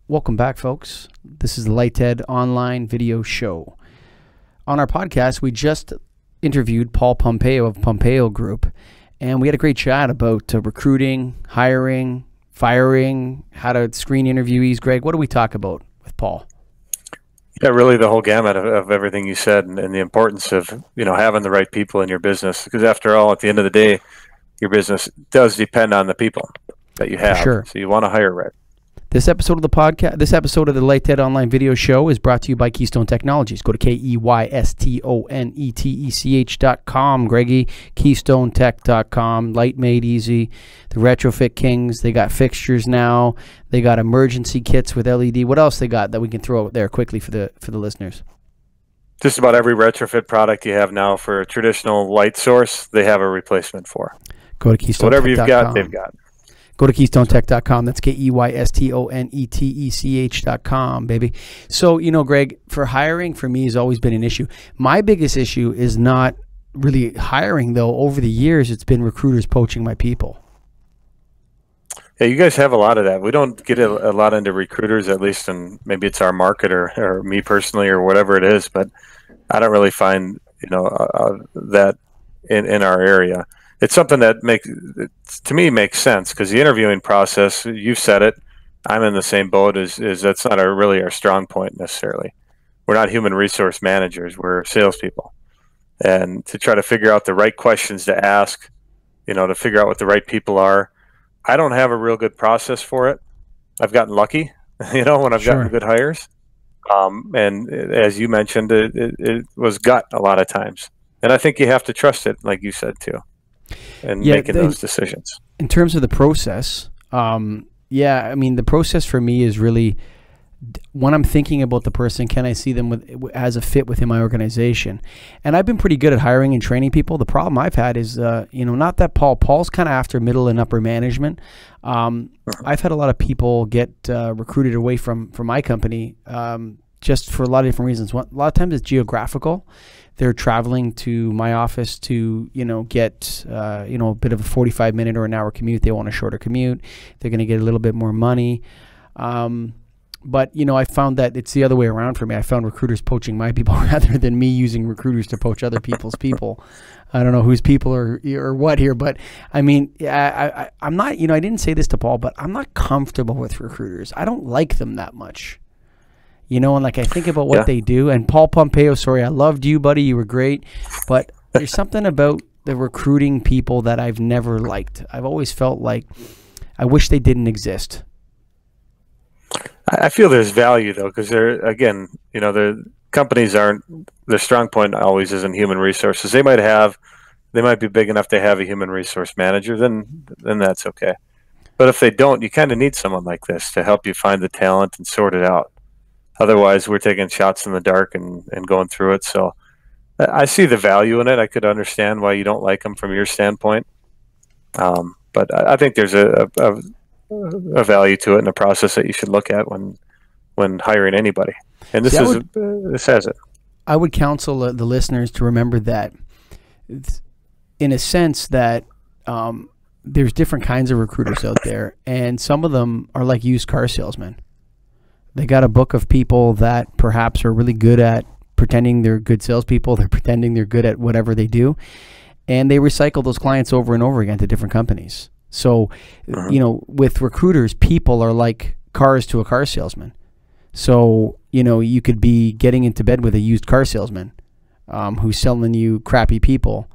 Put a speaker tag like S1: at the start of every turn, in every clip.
S1: Welcome back, folks. This is the Light Ed online video show. On our podcast, we just interviewed Paul Pompeo of Pompeo Group, and we had a great chat about recruiting, hiring, firing, how to screen interviewees. Greg, what do we talk about with Paul?
S2: Yeah, really the whole gamut of everything you said, and the importance of, having the right people in your business. Because after all, at the end of the day, your business does depend on the people that you have.
S1: Sure.
S2: So you want to hire right.
S1: This episode of the podcast, this episode of the Light Ed online video show is brought to you by Keystone Technologies. Go to KEYSTONETECH.com, Greggy, KeystoneTech.com, light made easy. The Retrofit Kings, they got fixtures now. They got emergency kits with LED. What else they got that we can throw out there quickly for the listeners?
S2: Just about every retrofit product you have now for a traditional light source, they have a replacement for.
S1: Go to Keystone.
S2: So whatever you've got, they've got.
S1: Go to KeystoneTech.com. That's KEYSTONETECH.com, baby. So, Greg, for hiring, for me, has always been an issue. My biggest issue is not really hiring, though. Over the years, it's been recruiters poaching my people.
S2: Yeah, you guys have a lot of that. We don't get a lot into recruiters, at least, and maybe it's our market or me personally or whatever it is, but I don't really find, that in our area. It's something that to me makes sense, because the interviewing process, you've said it, I'm in the same boat, is that's not really our strong point necessarily. We're not human resource managers, we're salespeople. And to try to figure out the right questions to ask, to figure out what the right people are, I don't have a real good process for it. I've gotten lucky, when I've gotten good hires. And as you mentioned, it was gut a lot of times. And I think you have to trust it, like you said too. And making those decisions. In
S1: terms of the process, the process for me is really, when I'm thinking about the person, can I see them as a fit within my organization? And I've been pretty good at hiring and training people. The problem I've had is, not that Paul's kind of after middle and upper management. I've had a lot of people get recruited away from my company just for a lot of different reasons. A lot of times it's geographical. They're traveling to my office to, get, a bit of a 45-minute or an hour commute. They want a shorter commute. They're going to get a little bit more money. But, I found that it's the other way around for me. I found recruiters poaching my people rather than me using recruiters to poach other people's people. I don't know whose people or what here, but I mean, I'm not, I didn't say this to Paul, but I'm not comfortable with recruiters. I don't like them that much. And I think about what they do. And Paul Pompeo, sorry, I loved you, buddy. You were great. But there's something about the recruiting people that I've never liked. I've always felt like I wish they didn't exist.
S2: I feel there's value, though, because the companies aren't, their strong point always isn't human resources. They might be big enough to have a human resource manager, then that's okay. But if they don't, you kind of need someone like this to help you find the talent and sort it out. Otherwise, we're taking shots in the dark and going through it. So I see the value in it. I could understand why you don't like them from your standpoint. But I think there's a value to it and a process that you should look at when hiring anybody. And this has it.
S1: I would counsel the listeners to remember that, in a sense, that there's different kinds of recruiters out there, and some of them are like used car salesmen. They got a book of people that perhaps are really good at pretending they're good salespeople. They're pretending they're good at whatever they do. And they recycle those clients over and over again to different companies. So, with recruiters, people are like cars to a car salesman. So, you could be getting into bed with a used car salesman who's selling you crappy people.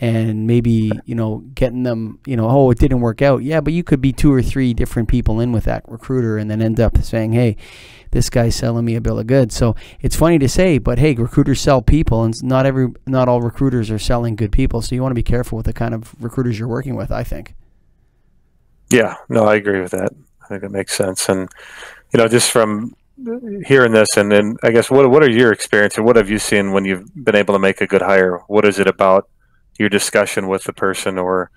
S1: And maybe, getting them, oh, it didn't work out. Yeah, but you could be 2 or 3 different people in with that recruiter and then end up saying, hey, this guy's selling me a bill of goods. So it's funny to say, but hey, recruiters sell people, and not all recruiters are selling good people. So you want to be careful with the kind of recruiters you're working with, I think.
S2: Yeah, no, I agree with that. I think it makes sense. And, just from hearing this, and then I guess what are your experiences? What have you seen when you've been able to make a good hire? What is it about your discussion with the person or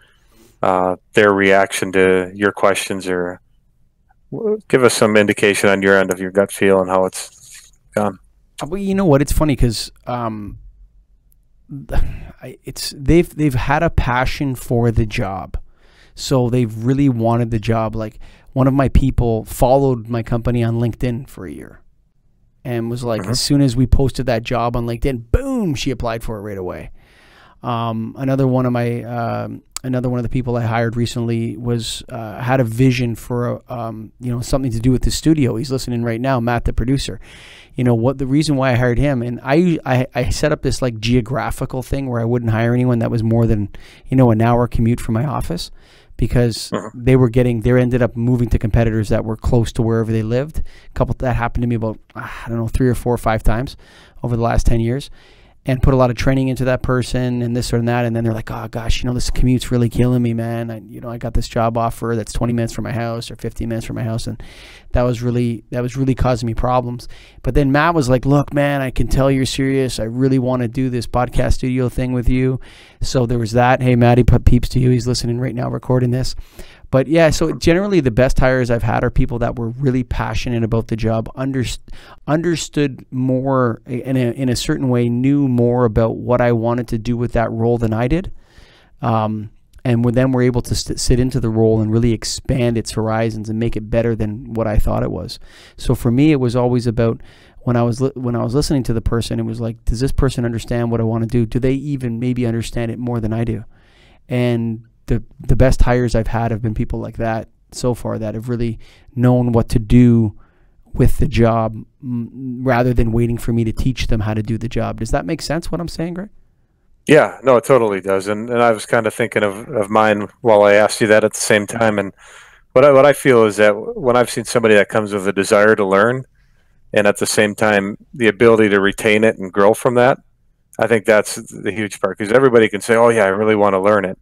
S2: their reaction to your questions, or give us some indication on your end of your gut feel and how it's gone?
S1: Well, you know what? It's funny because they've had a passion for the job. So they've really wanted the job. Like one of my people followed my company on LinkedIn for a year and was like, as soon as we posted that job on LinkedIn, boom, she applied for it right away. Another one of the people I hired recently was had a vision for something to do with the studio. He's listening right now, Matt, the producer. You know what the reason why I hired him, and I set up this like geographical thing where I wouldn't hire anyone that was more than an hour commute from my office, because they ended up moving to competitors that were close to wherever they lived. That happened to me about 3 or 4 or 5 times over the last 10 years. And put a lot of training into that person and this or that. And then they're like, oh gosh, this commute's really killing me, man. I got this job offer that's 20 minutes from my house or 15 minutes from my house. And that was really causing me problems. But then Matt was like, look, man, I can tell you're serious. I really want to do this podcast studio thing with you. So there was that. Hey, Matt, he put peeps to you. He's listening right now, recording this. But yeah, so generally the best hires I've had are people that were really passionate about the job, understood more in a certain way, knew more about what I wanted to do with that role than I did. And then were able to sit into the role and really expand its horizons and make it better than what I thought it was. So for me, it was always about when I was listening to the person, it was like, does this person understand what I want to do? Do they even maybe understand it more than I do? And the best hires I've had have been people like that so far, that have really known what to do with the job rather than waiting for me to teach them how to do the job. Does that make sense what I'm saying, Greg?
S2: Yeah, no, it totally does. And I was kind of thinking of mine while I asked you that at the same time. And what I feel is that when I've seen somebody that comes with a desire to learn and at the same time the ability to retain it and grow from that, I think that's the huge part, because everybody can say, oh yeah, I really want to learn it.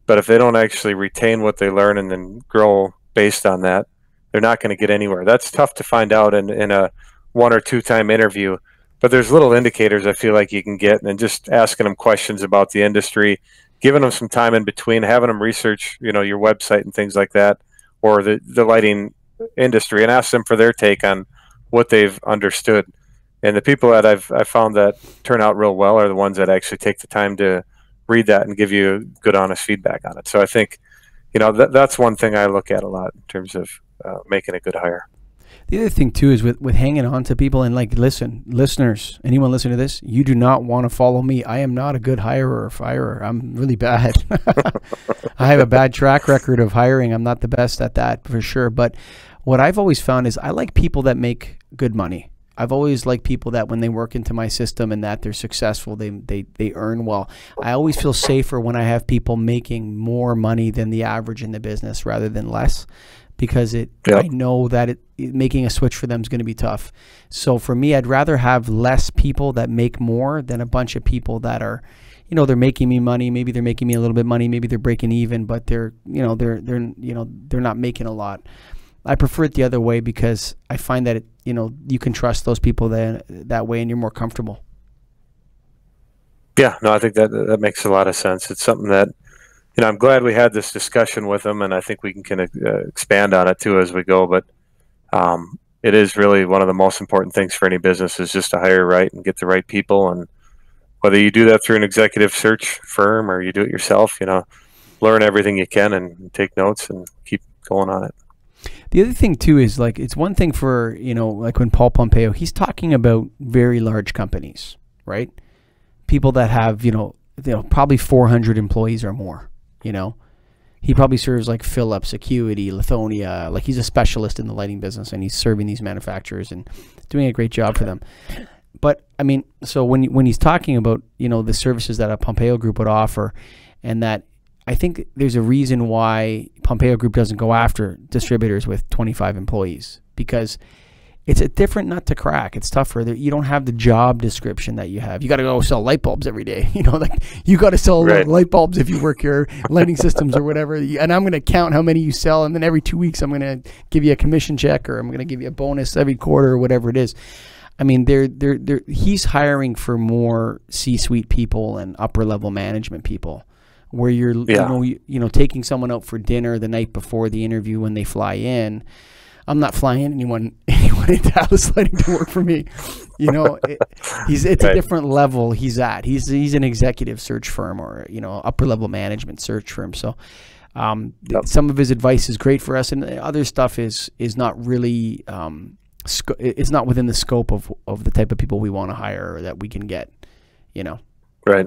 S2: But if they don't actually retain what they learn and then grow based on that, they're not going to get anywhere. That's tough to find out in a 1 or 2 time interview. But there's little indicators I feel like you can get, and just asking them questions about the industry, giving them some time in between, having them research, your website and things like that, or the lighting industry, and ask them for their take on what they've understood. And the people that I've found that turn out real well are the ones that actually take the time to read that and give you good, honest feedback on it. So I think, that's one thing I look at a lot in terms of making a good hire.
S1: The other thing too is with hanging on to people, and like, listeners, anyone listening to this, you do not want to follow me. I am not a good hirer or firer. I'm really bad. I have a bad track record of hiring. I'm not the best at that for sure. But what I've always found is I like people that make good money. I've always liked people that when they work into my system and that they're successful, they earn well. I always feel safer when I have people making more money than the average in the business rather than less, because I know that making a switch for them is going to be tough. So for me, I'd rather have less people that make more than a bunch of people that are, they're making me money. Maybe they're making me a little bit of money. Maybe they're breaking even, but they're not making a lot. I prefer it the other way, because I find that you can trust those people that way, and you're more comfortable.
S2: Yeah, no, I think that makes a lot of sense. It's something that, I'm glad we had this discussion with them, and I think we can expand on it too as we go. But it is really one of the most important things for any business, is just to hire right and get the right people. And whether you do that through an executive search firm or you do it yourself, learn everything you can and take notes and keep going on it.
S1: The other thing too is, like, it's one thing for, like when Paul Pompeo, he's talking about very large companies, right? People that have, probably 400 employees or more, He probably serves like Philips, Acuity, Lithonia. Like, he's a specialist in the lighting business, and he's serving these manufacturers and doing a great job for them. But I mean, so when he's talking about, the services that a Pompeo Group would offer, and that, I think there's a reason why Pompeo Group doesn't go after distributors with 25 employees, because it's a different nut to crack. It's tougher. You don't have the job description that you have. You got to go sell light bulbs every day. Like, you got to sell light bulbs if you work your lighting systems or whatever. And I'm going to count how many you sell, and then every 2 weeks I'm going to give you a commission check, or I'm going to give you a bonus every quarter, or whatever it is. I mean, he's hiring for more C-suite people and upper level management people, where you're taking someone out for dinner the night before the interview when they fly in. I'm not flying anyone into Dallas Lighting to work for me. It's a different level he's at. He's an executive search firm, or upper level management search firm. So Some of his advice is great for us, and the other stuff is not really it's not within the scope of the type of people we want to hire or that we can get, you know.
S2: Right.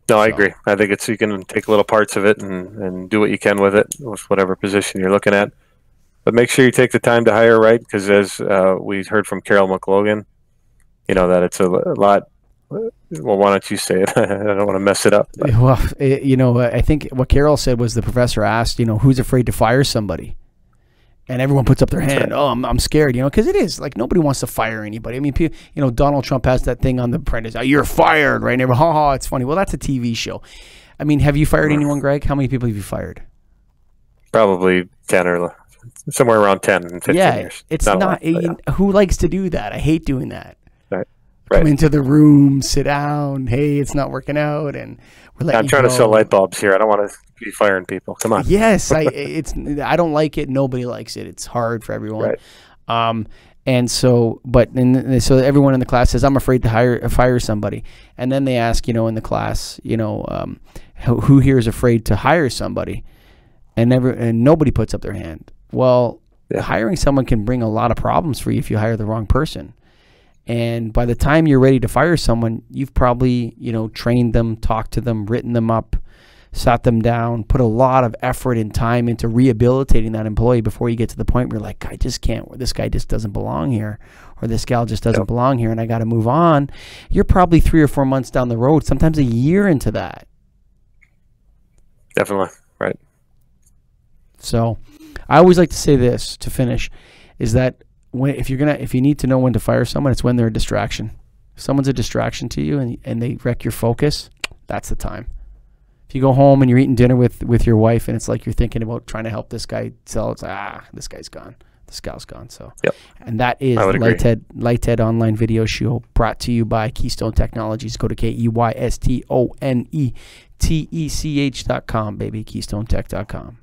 S2: No, I agree. I think you can take little parts of it and do what you can with it, with whatever position you're looking at. But make sure you take the time to hire right, because as we heard from Carol McLogan, you know, that it's a lot. Well, why don't you say it? I don't want to mess it up. But.
S1: Well, you know, I think what Carol said was the professor asked, you know, who's afraid to fire somebody? And everyone puts up their hand. Oh, I'm scared, you know, because it is like nobody wants to fire anybody. I mean, you know, Donald Trump has that thing on The Apprentice. Oh, you're fired, right? And everyone, ha ha, it's funny. Well, that's a TV show. I mean, have you fired anyone, Greg? How many people have you fired?
S2: Probably 10 or somewhere around 10 in 15 years.
S1: It's not who likes to do that? I hate doing that.
S2: Right.
S1: Come into the room, sit down. Hey, it's not working out, and we're letting
S2: I'm trying to sell light bulbs here. I don't want to be firing people. Come on.
S1: Yes, I don't like it. Nobody likes it. It's hard for everyone. Right. And so, so everyone in the class says, I'm afraid to fire somebody. And then they ask, you know, in the class, you know, who here is afraid to hire somebody? And nobody puts up their hand. Well, hiring someone can bring a lot of problems for you if you hire the wrong person. And by the time you're ready to fire someone, you've probably, you know, trained them, talked to them, written them up, sat them down, put a lot of effort and time into rehabilitating that employee before you get to the point where you're like, I just can't, this guy just doesn't belong here, or this gal just doesn't belong here, and I got to move on. You're probably 3 or 4 months down the road, sometimes a year into that.
S2: Definitely. Right.
S1: So I always like to say this to finish, is that if you need to know when to fire someone, it's when they're a distraction. If someone's a distraction to you and they wreck your focus, that's the time. If you go home and you're eating dinner with your wife and it's like you're thinking about trying to help this guy sell, it's like, this guy's gone, this gal's gone. So, and that is Lighthead online video show brought to you by Keystone Technologies. Go to KEYSTONETECH.com, baby, KeystoneTech.com.